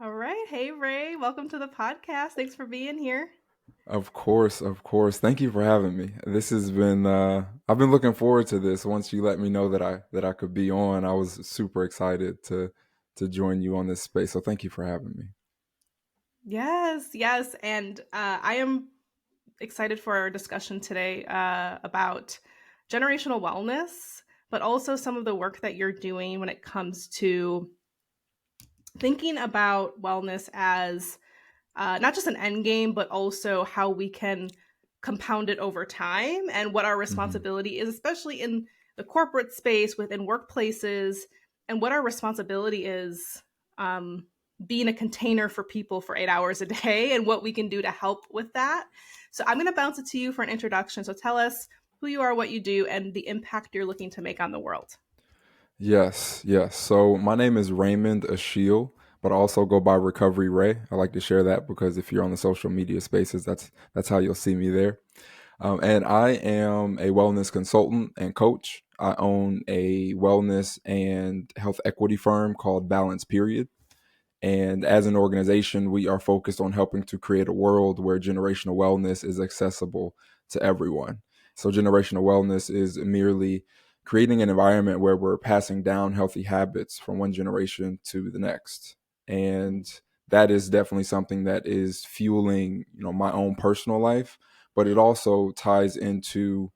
All right. Hey, Ray. Welcome to the podcast. Thanks for being here. Of course, of course. Thank you for having me. This has been I've been looking forward to this. Once you let me know that I could be on, I was super excited to join you on this space. So thank you for having me. Yes, yes. And I am excited for our discussion today about generational wellness, but also some of the work that you're doing when it comes to thinking about wellness as not just an end game, but also how we can compound it over time and what our Hmm. responsibility is, especially in the corporate space, within workplaces, and what our responsibility is um, being a container for people for 8 hours a day and what we can do to help with that. So I'm going to bounce it to you for an introduction. So tell us who you are, what you do, and the impact you're looking to make on the world. Yes, yes. So my name is Raymond Achille, but I also go by Recovery Ray. I like to share that because if you're on the social media spaces, that's how you'll see me there. And I am a wellness consultant and coach. I own a wellness and health equity firm called Balance Period. And as an organization, we are focused on helping to create a world where generational wellness is accessible to everyone. So, generational wellness is merely creating an environment where we're passing down healthy habits from one generation to the next. And that is definitely something that is fueling, my own personal life, but it also ties into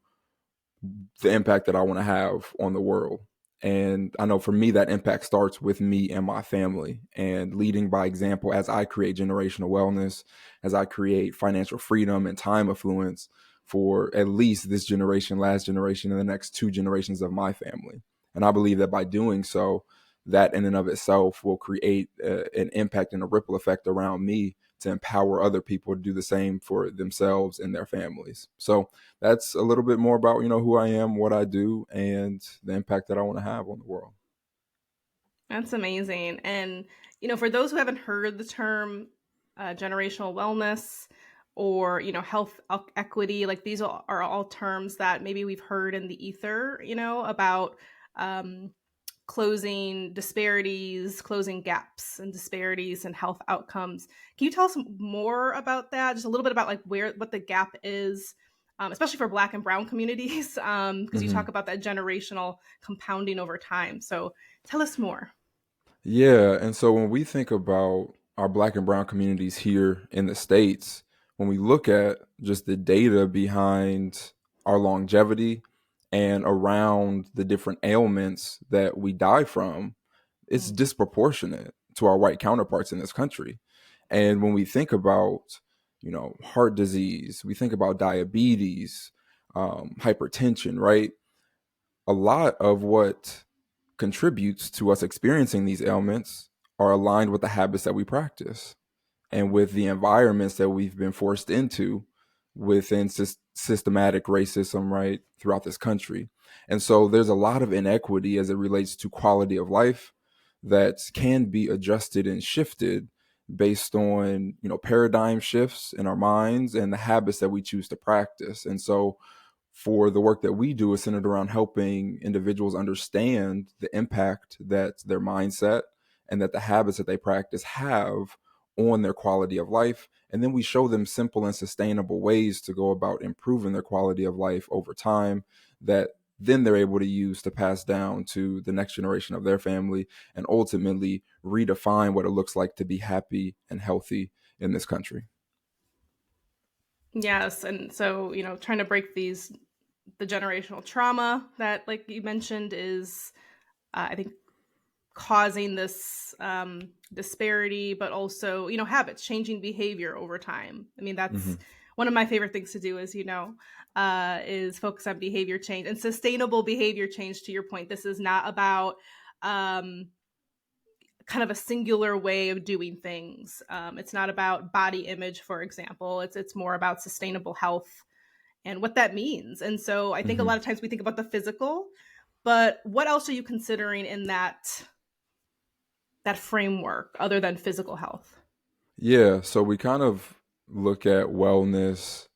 the impact that I want to have on the world. And I know for me, that impact starts with me and my family and leading by example as I create generational wellness, as I create financial freedom and time affluence for at least this generation, last generation, and the next two generations of my family. And I believe that by doing so, that in and of itself will create an impact and a ripple effect around me to empower other people to do the same for themselves and their families. So that's a little bit more about who I am, what I do, and the impact that I want to have on the world. That's amazing. And, for those who haven't heard the term generational wellness or, health equity, like these are all terms that maybe we've heard in the ether, about um, closing disparities, closing gaps and disparities and health outcomes. Can you tell us more about that? Just a little bit about like what the gap is, especially for Black and Brown communities, because you talk Hmm. about that generational compounding over time. So tell us more. Yeah, and so when we think about our Black and Brown communities here in the States, when we look at just the data behind our longevity and around the different ailments that we die from, it's Mm. disproportionate to our white counterparts in this country. And when we think about, heart disease, we think about diabetes, hypertension, right? A lot of what contributes to us experiencing these ailments are aligned with the habits that we practice and with the environments that we've been forced into within systematic racism, right, throughout this country. And so there's a lot of inequity as it relates to quality of life that can be adjusted and shifted based on, paradigm shifts in our minds and the habits that we choose to practice. And so for the work that we do is centered around helping individuals understand the impact that their mindset and that the habits that they practice have on their quality of life. And then we show them simple and sustainable ways to go about improving their quality of life over time that then they're able to use to pass down to the next generation of their family and ultimately redefine what it looks like to be happy and healthy in this country. Yes, and so, trying to break the generational trauma that, like you mentioned, is I think causing this disparity, but also, habits, changing behavior over time. I mean, that's Hmm. one of my favorite things to do is focus on behavior change and sustainable behavior change. To your point, this is not about um, kind of a singular way of doing things. It's not about body image, for example. It's more about sustainable health and what that means. And so I think a lot Hmm. of times we think about the physical, but what else are you considering in that framework other than physical health? Yeah, so we kind of look at wellness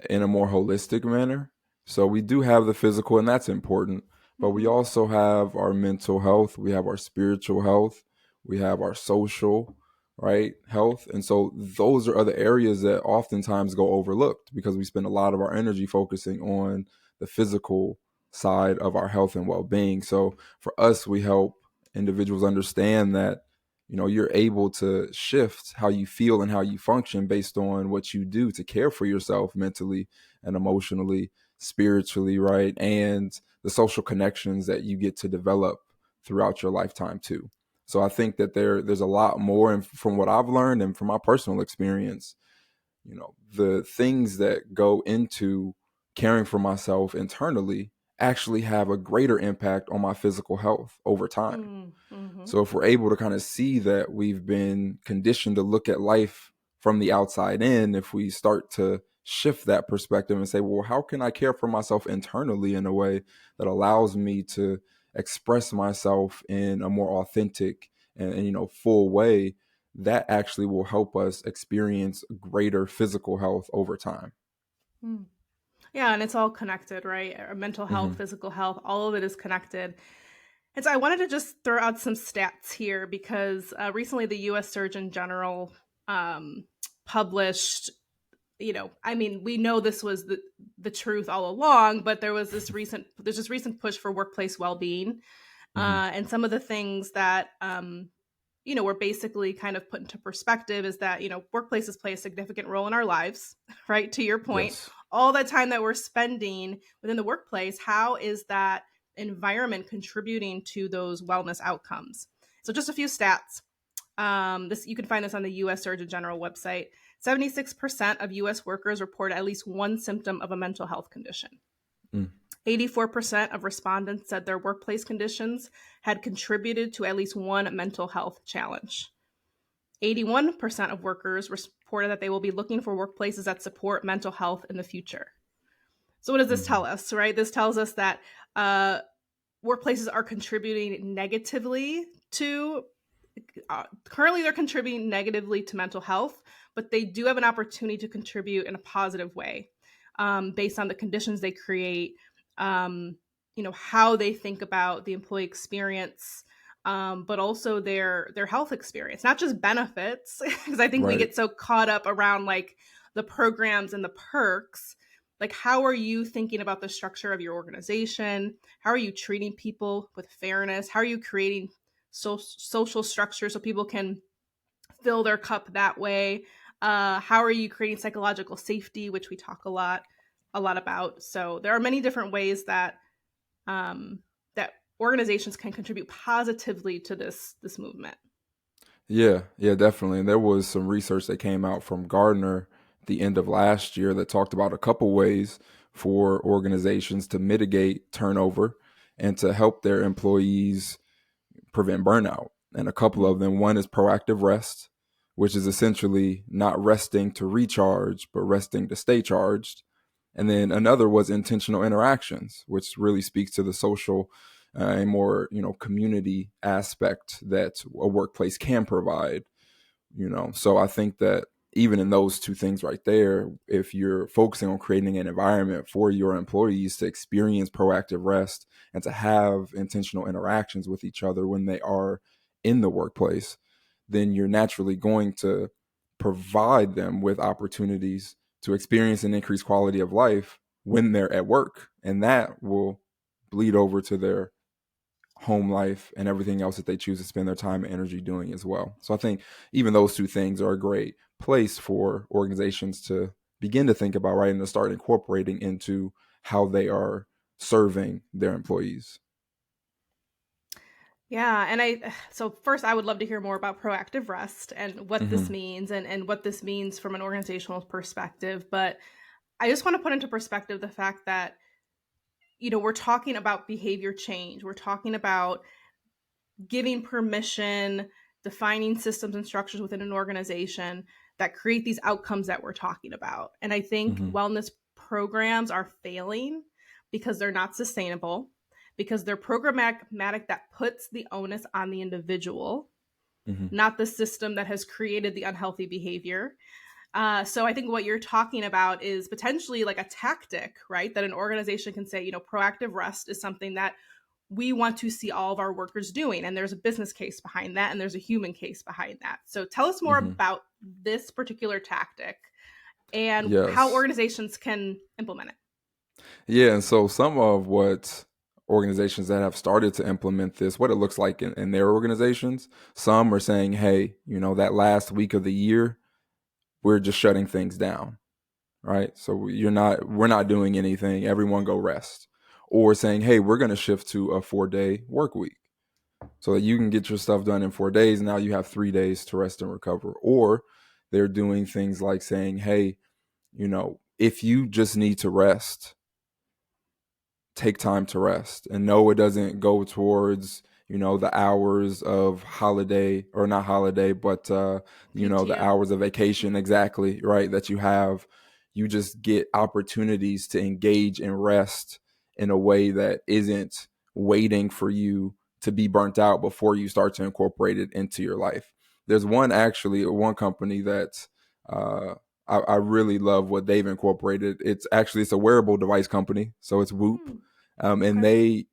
in a more holistic manner. So we do have the physical, and that's important, but we Mm-hmm. also have our mental health, we have our spiritual health, we have our social. right? Health. And so those are other areas that oftentimes go overlooked because we spend a lot of our energy focusing on the physical side of our health and well-being. So for us, we help individuals understand that, you're able to shift how you feel and how you function based on what you do to care for yourself mentally and emotionally, spiritually, right? And the social connections that you get to develop throughout your lifetime too. So I think that there's a lot more, and from what I've learned and from my personal experience, the things that go into caring for myself internally actually have a greater impact on my physical health over time. Mm-hmm. So if we're able to kind of see that we've been conditioned to look at life from the outside in, if we start to shift that perspective and say, well, how can I care for myself internally in a way that allows me to express myself in a more authentic and full way, that actually will help us experience greater physical health over time. Mm. Yeah, and it's all connected, right? Mental health, Hmm. physical health, all of it is connected. And so I wanted to just throw out some stats here because recently the U.S. Surgeon General um, published, I mean, we know this was the truth all along, but there's this recent push for workplace well-being, Hmm. and some of the things that were basically kind of put into perspective is that workplaces play a significant role in our lives, right? To your point, Yes. all that time that we're spending within the workplace, how is that environment contributing to those wellness outcomes? So just a few stats. This you can find this on the U.S. Surgeon General website. 76% of U.S. workers report at least one symptom of a mental health condition. Mm. 84% of respondents said their workplace conditions had contributed to at least one mental health challenge. 81% of workers reported that they will be looking for workplaces that support mental health in the future. So, what does this tell Hmm. us, right? This tells us that uh, workplaces are contributing negatively to currently they're contributing negatively to mental health, but they do have an opportunity to contribute in a positive way, based on the conditions they create, um, how they think about the employee experience, but also their health experience, not just benefits, because I think we Right. get so caught up around like the programs and the perks. Like, how are you thinking about the structure of your organization? How are you treating people with fairness? How are you creating social structure so people can fill their cup that way? How are you creating psychological safety, which we talk a lot about? So there are many different ways that that organizations can contribute positively to this movement. Yeah, yeah, definitely. And there was some research that came out from Gardner at the end of last year that talked about a couple ways for organizations to mitigate turnover and to help their employees prevent burnout. And a couple Mm, of them, one is proactive rest, which is essentially not resting to recharge, but resting to stay charged. And then another was intentional interactions, which really speaks to the social and more, community aspect that a workplace can provide. So I think that even in those two things right there, if you're focusing on creating an environment for your employees to experience proactive rest and to have intentional interactions with each other when they are in the workplace, then you're naturally going to provide them with opportunities to experience an increased quality of life when they're at work, and that will bleed over to their home life and everything else that they choose to spend their time and energy doing as well. So I think even those two things are a great place for organizations to begin to think about, right, and to start incorporating into how they are serving their employees. yeah, and so first I would love to hear more about proactive rest and what this Hmm. means and what this means from an organizational perspective. But I just want to put into perspective the fact that we're talking about behavior change. We're talking about giving permission, defining systems and structures within an organization that create these outcomes that we're talking about. And I think Hmm. wellness programs are failing because they're not sustainable, because they're programmatic that puts the onus on the individual, Hmm. not the system that has created the unhealthy behavior. So I think what you're talking about is potentially like a tactic, right? That an organization can say, proactive rest is something that we want to see all of our workers doing. And there's a business case behind that, and there's a human case behind that. So tell us more Hmm. about this particular tactic and how Yes. organizations can implement it. Yeah, and so some of what organizations that have started to implement this, what it looks like in their organizations, some are saying, hey, that last week of the year, we're just shutting things down, right? So we're not doing anything. Everyone go rest. Or saying, hey, we're going to shift to a 4-day work week so that you can get your stuff done in 4 days. Now you have 3 days to rest and recover. Or they're doing things like saying, hey, if you just need to rest, take time to rest. And no, it doesn't go towards the hours of holiday, or not holiday, but the PTO. hours of vacation, exactly, right, that you have. You just get opportunities to engage and rest in a way that isn't waiting for you to be burnt out before you start to incorporate it into your life. There's one company that uh, I really love what they've incorporated. It's a wearable device company, so it's Whoop, Hmm. and Okay. they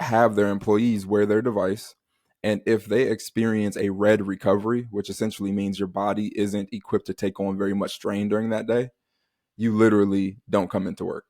have their employees wear their device. And if they experience a red recovery, which essentially means your body isn't equipped to take on very much strain during that day, you literally don't come into work.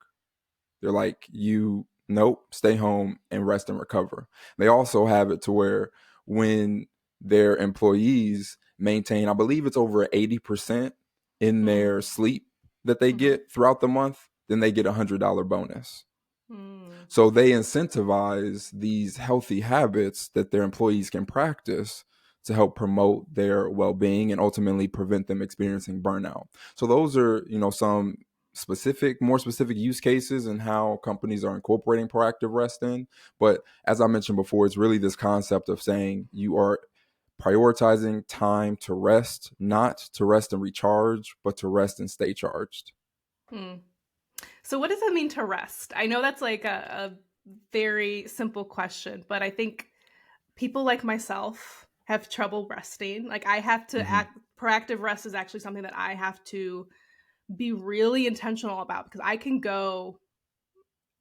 They're like, you, nope, stay home and rest and recover. They also have it to where when their employees maintain, I believe it's over 80% in Hmm. their sleep that they Mm-hmm. get throughout the month, then they get $100 bonus. Hmm. So they incentivize these healthy habits that their employees can practice to help promote their well-being and ultimately prevent them experiencing burnout. So those are, some more specific use cases and how companies are incorporating proactive rest in. But as I mentioned before, it's really this concept of saying you are prioritizing time to rest, not to rest and recharge, but to rest and stay charged. Hmm. So, what does it mean to rest? I know that's like a very simple question, but I think people like myself have trouble resting. Like, I have to Mm-hmm. act, proactive rest is actually something that I have to be really intentional about because I can go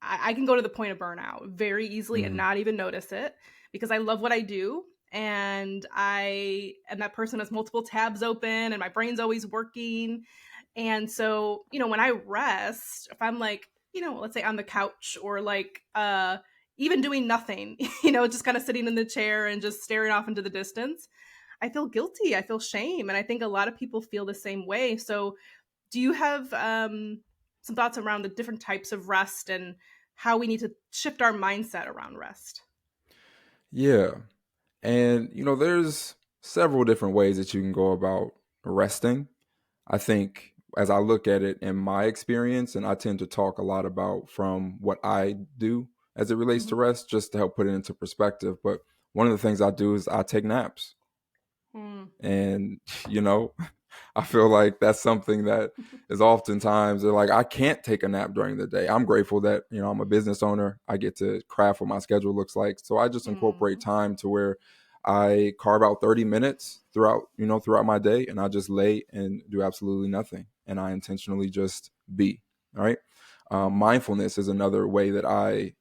to the point of burnout very easily and Mm-hmm. not even notice it because I love what I do. And I am that person has multiple tabs open and my brain's always working. And so, when I rest, if I'm like, let's say on the couch or like even doing nothing, just kind of sitting in the chair and just staring off into the distance, I feel guilty. I feel shame. And I think a lot of people feel the same way. So, do you have some thoughts around the different types of rest and how we need to shift our mindset around rest? Yeah. And, there's several different ways that you can go about resting. I think as I look at it in my experience, and I tend to talk a lot about from what I do as it relates to Mm-hmm. rest, just to help put it into perspective. But one of the things I do is I take naps. Mm. And, you know, I feel like that's something that is oftentimes they're like, I can't take a nap during the day. I'm grateful that, I'm a business owner. I get to craft what my schedule looks like. So I just incorporate Mm. time to where I carve out 30 minutes throughout my day, and I just lay and do absolutely nothing. And I intentionally just be. All right. Mm. Mindfulness is another way that I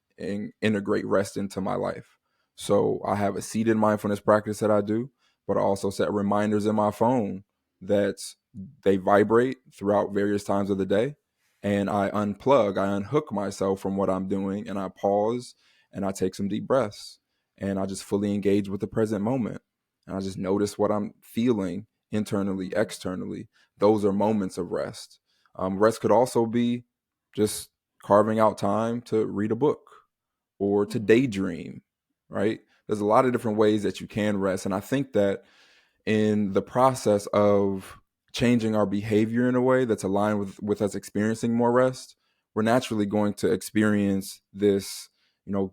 integrate rest into my life. So I have a seated mindfulness practice that I do, but I also set reminders in my phone that they vibrate throughout various times of the day. And I unplug, I unhook myself from what I'm doing, and I pause and I take some deep breaths and I just fully engage with the present moment. And I just notice what I'm feeling internally, Mm. externally. Those are moments of rest. Rest could also be just carving out time to read a book or to Mm. daydream, right? There's a lot of different ways that you can rest. And I think that in the process of changing our behavior in a way that's aligned with us experiencing more rest, we're naturally going to experience this,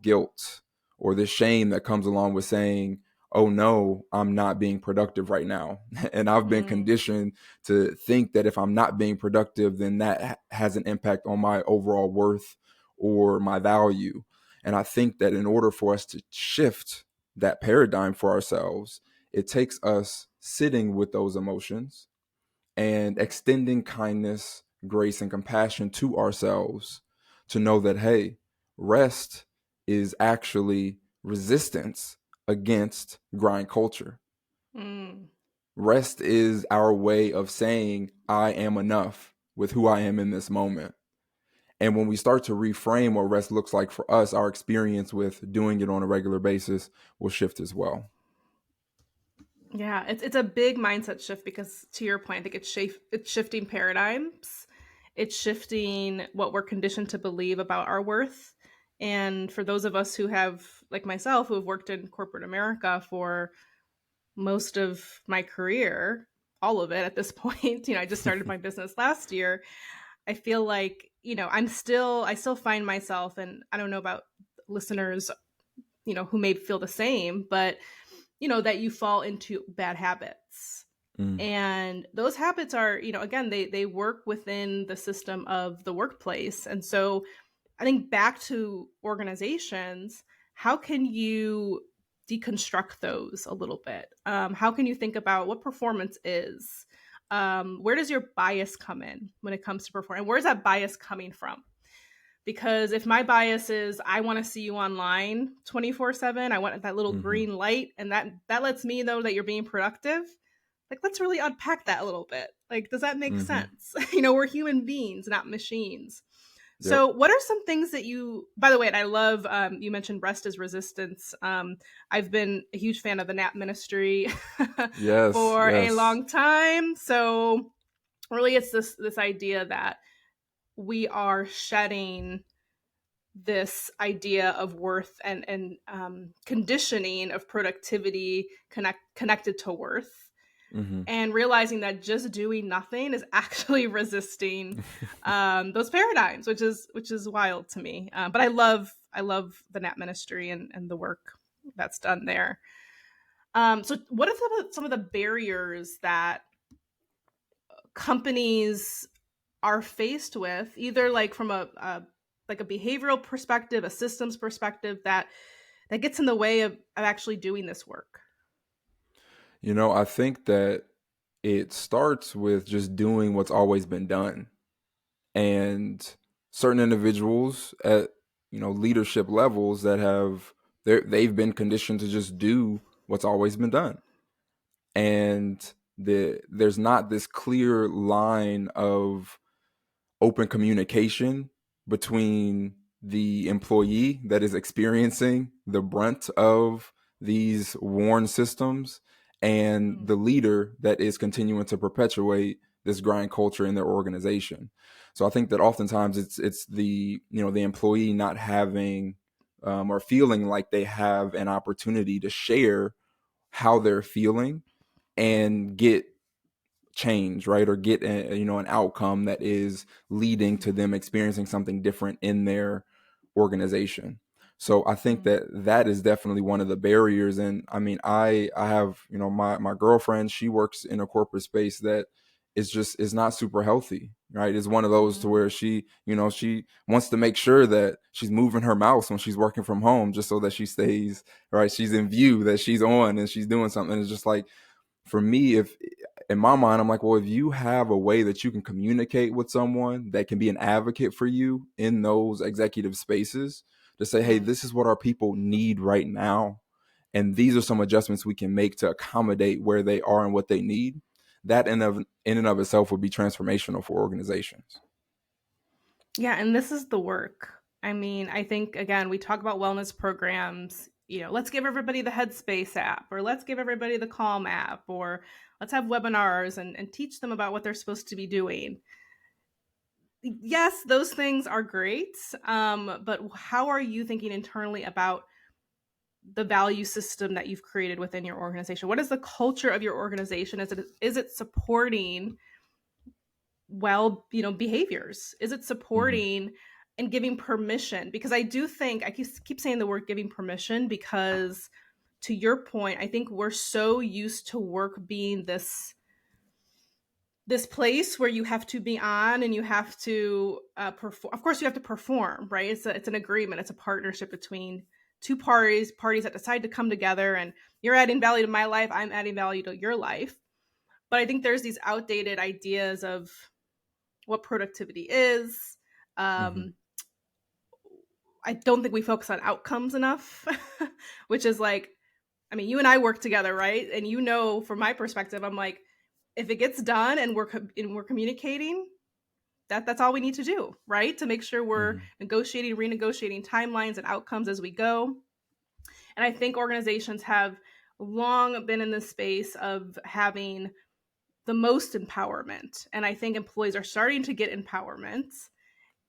guilt or this shame that comes along with saying, oh no, I'm not being productive right now. And I've been Mm. conditioned to think that if I'm not being productive, then that has an impact on my overall worth or my value. And I think that in order for us to shift that paradigm for ourselves, it takes us sitting with those emotions and extending kindness, grace, and compassion to ourselves to know that, hey, rest is actually resistance against grind culture. Mm. Rest is our way of saying, I am enough with who I am in this moment. And when we start to reframe what rest looks like for us, our experience with doing it on a regular basis will shift as well. Yeah, it's a big mindset shift because to your point, I think it's shifting paradigms. It's shifting what we're conditioned to believe about our worth. And for those of us who have, like myself, who have worked in corporate America for most of my career, all of it at this point, I just started my business last year. I feel like, I still find myself, and I don't know about listeners, who may feel the same, but that you fall into bad habits. Mm, And those habits are, again, they work within the system of the workplace. And so I think back to organizations, how can you deconstruct those a little bit? How can you think about what performance is? Where does your bias come in when it comes to performance? And where's that bias coming from? Because if my bias is I want to see you online 24/7, I want that little hmm green light, and that lets me know that you're being productive. Like, let's really unpack that a little bit. Like, does that make hmm sense? We're human beings, not machines. Yep. So what are some things that you, by the way, and I love, you mentioned rest is resistance. I've been a huge fan of the nap ministry Yes. for a Yes. long time. So really it's this idea that we are shedding this idea of worth and conditioning of productivity connected to worth, hmm and realizing that just doing nothing is actually resisting those paradigms, which is wild to me. But I love the nap ministry and the work that's done there. So what are some of the barriers that companies are faced with, either like from a like a behavioral perspective, a systems perspective, that gets in the way of actually doing this work? I think that it starts with just doing what's always been done. And certain individuals at leadership levels that they've been conditioned to just do what's always been done. And there's not this clear line of open communication between the employee that is experiencing the brunt of these worn systems and Mm, the leader that is continuing to perpetuate this grind culture in their organization. So I think that oftentimes it's the employee not having or feeling like they have an opportunity to share how they're feeling and get change, right? Or get an outcome that is leading to them experiencing something different in their organization. So I think mm, that is definitely one of the barriers. And I mean, I have my girlfriend. She works in a corporate space that is not super healthy, right? It's one of those to mm, where she wants to make sure that she's moving her mouse when she's working from home, just so that she stays right. She's in view that she's on and she's doing something. It's just like, for me, if in my mind, I'm like, well, if you have a way that you can communicate with someone that can be an advocate for you in those executive spaces to say, hey, mm. this is what our people need right now. And these are some adjustments we can make to accommodate where they are and what they need. That in and of itself would be transformational for organizations. Yeah, and this is the work. I mean, I think again, we talk about wellness programs, let's give everybody the Headspace app, or let's give everybody the Calm app, or let's have webinars and teach them about what they're supposed to be doing. Yes, those things are great. But how are you thinking internally about the value system that you've created within your organization? What is the culture of your organization? Is it supporting behaviors? Is it Mm-hmm. supporting and giving permission? Because I do think I keep saying the word giving permission, because to your point, I think we're so used to work being this place where you have to be on and you have to perform. Of course, you have to perform, right? It's an agreement. It's a partnership between two parties that decide to come together, and you're adding value to my life, I'm adding value to your life. But I think there's these outdated ideas of what productivity is. Mm-hmm. Um, I don't think we focus on outcomes enough, which is like, I mean, you and I work together, right? And from my perspective, I'm like, if it gets done and we're communicating, that's all we need to do, right? To make sure we're Hmm. negotiating, renegotiating timelines and outcomes as we go. And I think organizations have long been in this space of having the most empowerment. And I think employees are starting to get empowerment.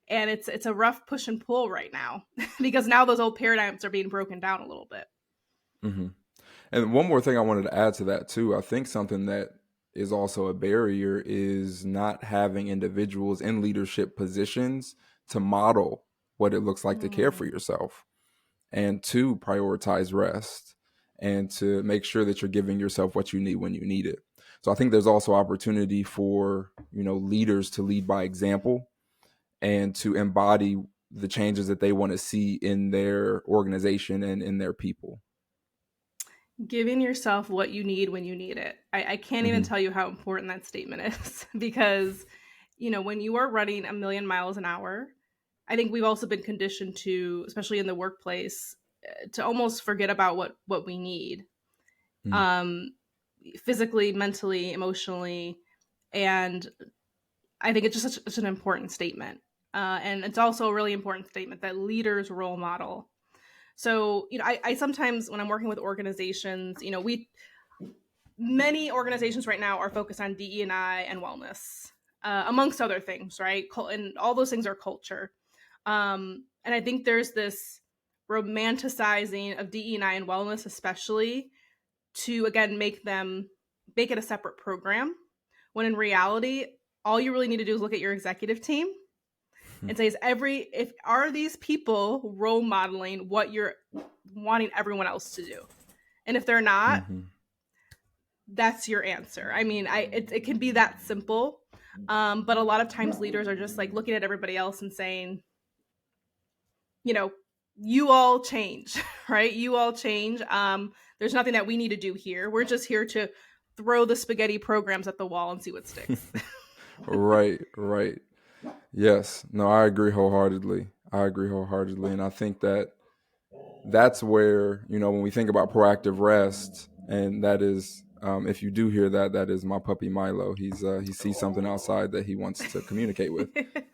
And it's a rough push and pull right now because now those old paradigms are being broken down a little bit. Hmm. And one more thing I wanted to add to that too. I think something that is also a barrier is not having individuals in leadership positions to model what it looks like to care for Mm. yourself and to prioritize rest and to make sure that you're giving yourself what you need when you need it. So I think there's also opportunity for, leaders to lead by example and to embody the changes that they want to see in their organization and in their people. Giving yourself what you need when you need it. I can't even Hmm. tell you how important that statement is because, when you are running a million miles an hour, I think we've also been conditioned to, especially in the workplace, to almost forget about what we need, um, physically, mentally, emotionally, and I think it's just such an important statement. And it's also a really important statement that leaders role model. So, I sometimes when I'm working with organizations, we many organizations right now are focused on DE&I and wellness, amongst other things, right? And all those things are culture. And I think there's this romanticizing of DE&I and wellness, especially to again make it a separate program. When in reality, all you really need to do is look at your executive team and say, if are these people role modeling what you're wanting everyone else to do? And if they're not, Hmm. that's your answer. I mean, it can be that simple. But a lot of times leaders are just like looking at everybody else and saying, you know, you all change, right? You all change. There's nothing that we need to do here. We're just here to throw the spaghetti programs at the wall and see what sticks. Right, right. Yes. No, I agree wholeheartedly. I agree wholeheartedly. And I think that that's where, when we think about proactive rest, and that is, if you do hear that, that is my puppy Milo. He sees something outside that he wants to communicate with.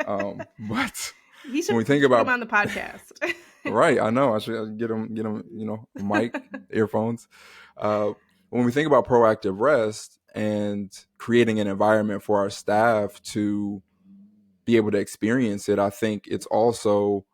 But he when should we think we should get him about on the podcast. right, I know I should get him, a mic, earphones. Uh, when we think about proactive rest and creating an environment for our staff to be able to experience it, I think it's also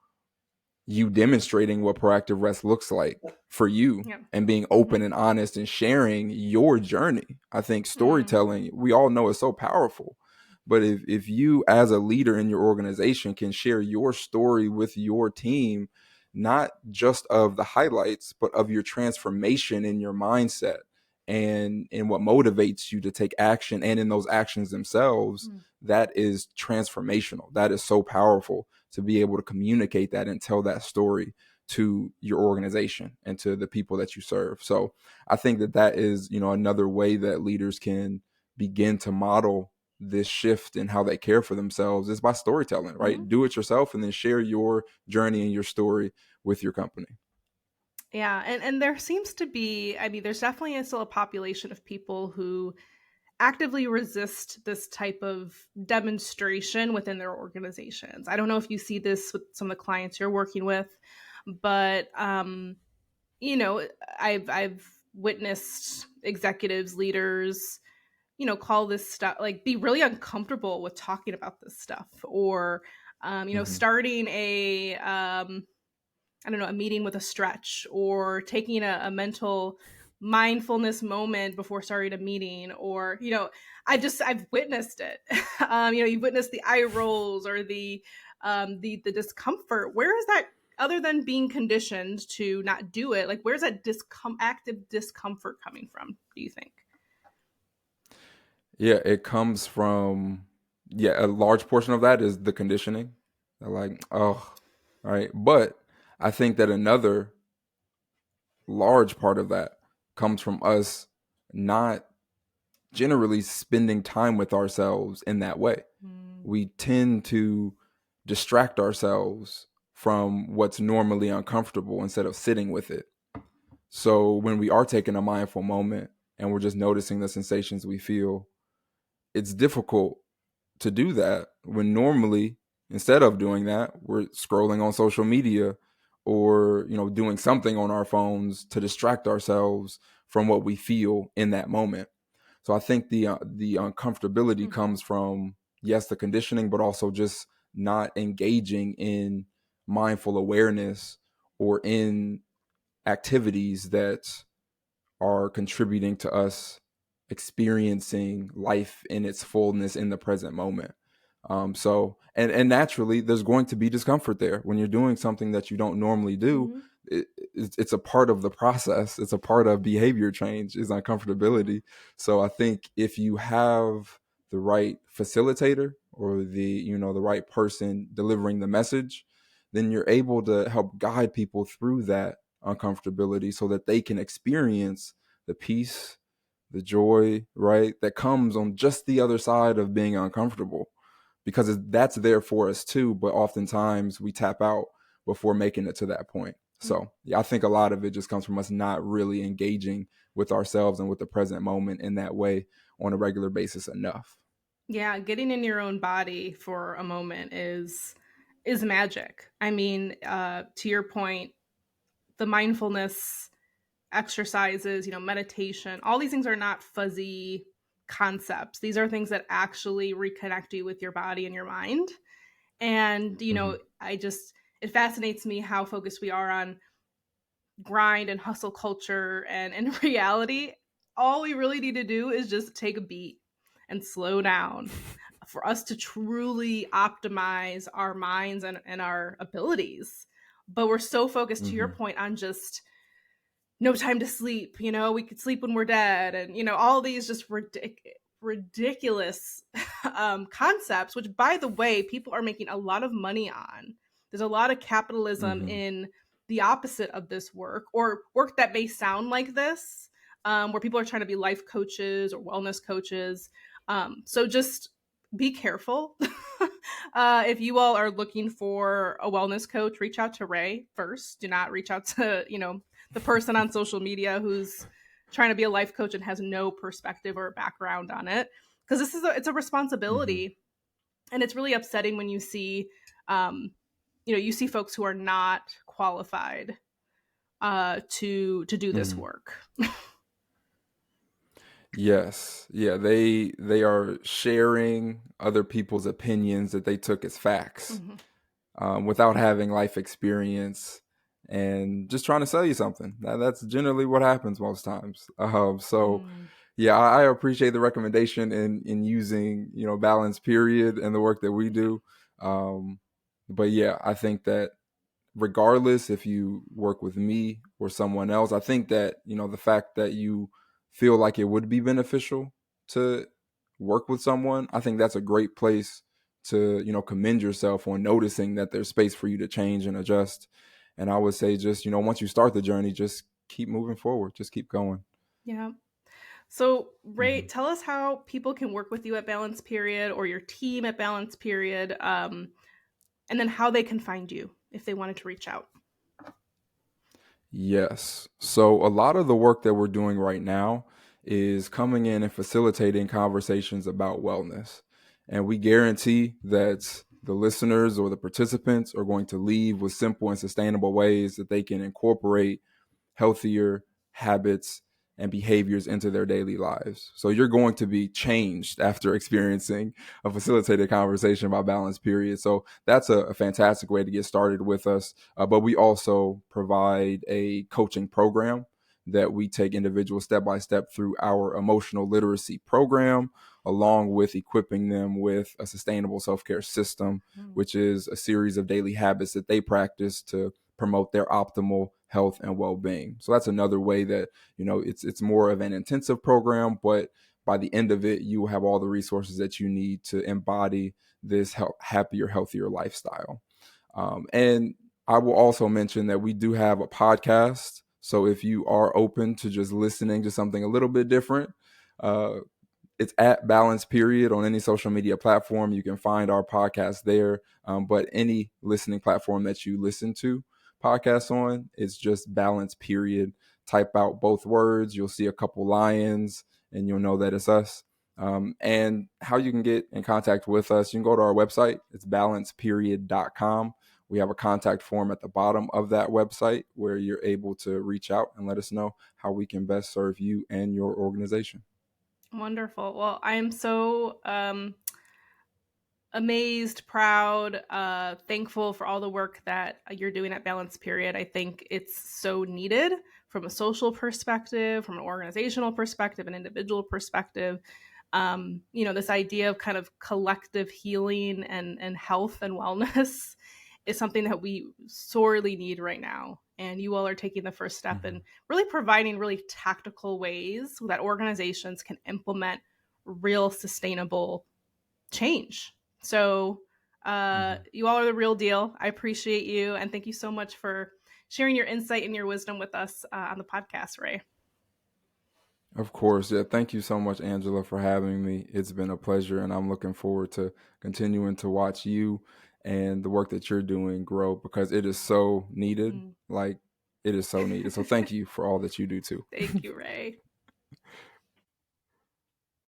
you demonstrating what proactive rest looks like for you Yeah. and being Mm-hmm. open and honest and sharing your journey. I think Mm. storytelling, we all know, is so powerful. But if you as a leader in your organization can share your story with your team, not just of the highlights, but of your transformation in your mindset and what motivates you to take action and in those actions themselves, Mm. that is transformational. That is so powerful to be able to communicate that and tell that story to your organization and to the people that you serve. So I think that is, another way that leaders can begin to model this shift in how they care for themselves is by storytelling, Mm-hmm. right? Do it yourself and then share your journey and your story with your company. Yeah, and there seems to be, I mean, there's definitely still a population of people who actively resist this type of demonstration within their organizations. I don't know if you see this with some of the clients you're working with, but you know, I've witnessed executives, leaders, call this stuff like be really uncomfortable with talking about this stuff, or Mm-hmm. starting I don't know, a meeting with a stretch, or taking a mental mindfulness moment before starting a meeting, or I've witnessed it. You've witnessed the eye rolls or the discomfort. Where is that, other than being conditioned to not do it? Like, where's that active discomfort coming from, do you think? Yeah, it comes from, yeah, a large portion of that is the conditioning. They're like, oh, right. But I think that another large part of that comes from us not generally spending time with ourselves in that way. Mm. We tend to distract ourselves from what's normally uncomfortable instead of sitting with it. So when we are taking a mindful moment and we're just noticing the sensations we feel, it's difficult to do that when normally, instead of doing that, we're scrolling on social media or doing something on our phones to distract ourselves from what we feel in that moment. So I think the uncomfortability Mhm. comes from, yes, the conditioning, but also just not engaging in mindful awareness or in activities that are contributing to us experiencing life in its fullness in the present moment. So naturally, there's going to be discomfort there when you're doing something that you don't normally do. Mhm. It's a part of the process. It's a part of behavior change is Mhm. uncomfortability. So I think if you have the right facilitator or the right person delivering the message, then you're able to help guide people through that uncomfortability so that they can experience the peace, the joy, right, that comes on just the other side of being uncomfortable, because that's there for us too. But oftentimes we tap out before making it to that point. Mm. So yeah, I think a lot of it just comes from us not really engaging with ourselves and with the present moment in that way on a regular basis enough. Yeah, getting in your own body for a moment is magic. I mean, to your point, the mindfulness exercises, meditation, all these things are not fuzzy concepts. These are things that actually reconnect you with your body and your mind. And, Mm-hmm. it fascinates me how focused we are on grind and hustle culture. And in reality, all we really need to do is just take a beat and slow down for us to truly optimize our minds and our abilities. But we're so focused, to your Mm-hmm. point, on just no time to sleep. We could sleep when we're dead, and all these just ridiculous concepts. Which, by the way, people are making a lot of money on. There's a lot of capitalism Mm-hmm. in the opposite of this work, or work that may sound like this, where people are trying to be life coaches or wellness coaches. So just be careful. If you all are looking for a wellness coach, reach out to Ray first. Do not reach out to the person on social media who's trying to be a life coach and has no perspective or background on it, because it's a Mm-hmm. responsibility. And it's really upsetting when um, you see folks who are not qualified to do this Mm-hmm. work. Yes. Yeah, they are sharing other people's opinions that they took as facts, Mhm. without having life experience and just trying to sell you something. That's generally what happens most times. So Mm. yeah, I appreciate the recommendation in using balance period and the work that we Yeah. do. Um, but yeah, I think that regardless if you work with me or someone else, I think that the fact that you feel like it would be beneficial to work with someone, I think that's a great place to commend yourself on noticing that there's space for you to change and adjust. And I would say, just once you start the journey, just keep moving forward, just keep going. Yeah. So, Ray, Hmm. tell us how people can work with you at Balance Period, or your team at Balance Period, and then how they can find you if they wanted to reach out. Yes. So a lot of the work that we're doing right now is coming in and facilitating conversations about wellness. And we guarantee that the listeners or the participants are going to leave with simple and sustainable ways that they can incorporate healthier habits and behaviors into their daily lives. So you're going to be changed after experiencing a facilitated conversation about balance period. So that's a fantastic way to get started with us. But we also provide a coaching program that we take individuals step by step through our emotional literacy program, along with equipping them with a sustainable self-care system, Mm. which is a series of daily habits that they practice to promote their optimal health and well-being. So that's another way that it's more of an intensive program, but by the end of it, you will have all the resources that you need to embody this happier, healthier lifestyle. And I will also mention that we do have a podcast. So if you are open to just listening to something a little bit different, uh, it's at balance period on any social media platform. You can find our podcast there. But any listening platform that you listen to podcasts on, it's just balance period. Type out both words. You'll see a couple lions and you'll know that it's us. And how you can get in contact with us, you can go to our website. It's balanceperiod.com. We have a contact form at the bottom of that website where you're able to reach out and let us know how we can best serve you and your organization. Wonderful. Well, I am so amazed, proud, thankful for all the work that you're doing at Balance Period. I think it's so needed from a social perspective, from an organizational perspective, an individual perspective. This idea of kind of collective healing and health and wellness is something that we sorely need right now. And you all are taking the first step Mm-hmm. in really providing really tactical ways that organizations can implement real sustainable change. So, Mm-hmm. you all are the real deal. I appreciate you. And thank you so much for sharing your insight and your wisdom with us on the podcast, Ray. Of course. Yeah. Thank you so much, Angela, for having me. It's been a pleasure, and I'm looking forward to continuing to watch you and the work that you're doing grow because it is so needed. Mm. Like, it is so needed. So thank you for all that you do too. Thank you, Ray.